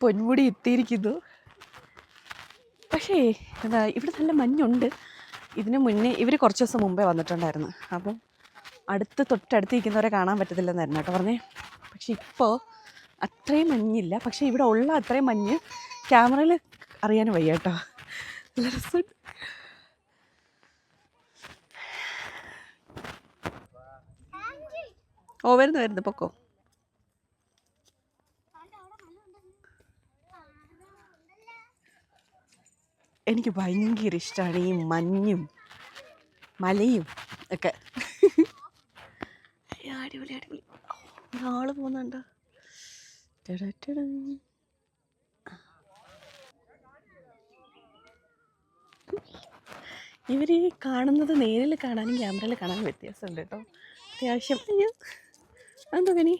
പൊന്മുടി എത്തിയിരിക്കുന്നു. പക്ഷേ എന്താ ഇവിടെ നല്ല മഞ്ഞുണ്ട്. ഇതിന് മുന്നേ ഇവർ കുറച്ച് ദിവസം മുമ്പേ വന്നിട്ടുണ്ടായിരുന്നു. അപ്പം തൊട്ടടുത്തിരിക്കുന്നവരെ കാണാൻ പറ്റത്തില്ലെന്നായിരുന്നു കേട്ടോ പറഞ്ഞേ. പക്ഷെ ഇപ്പോൾ അത്രയും മഞ്ഞില്ല. പക്ഷേ ഇവിടെ ഉള്ള അത്രയും മഞ്ഞ് ക്യാമറയിൽ അറിയാനും വയ്യ കേട്ടോ. നല്ല രസമുണ്ട്. വരുന്നു പൊക്കോ. എനിക്ക് ഭയങ്കര ഇഷ്ടമാണ് ഈ മഞ്ഞും മലയും ഒക്കെ. അടിപൊളി അടിപൊളി. ആള് പോകുന്നുണ്ടോ? ഇവർ കാണുന്നത് നേരിൽ കാണാനും ക്യാമറയിൽ കാണാനും വ്യത്യാസമുണ്ട് കേട്ടോ. അത്യാവശ്യം. അയ്യോ എന്തോ കനി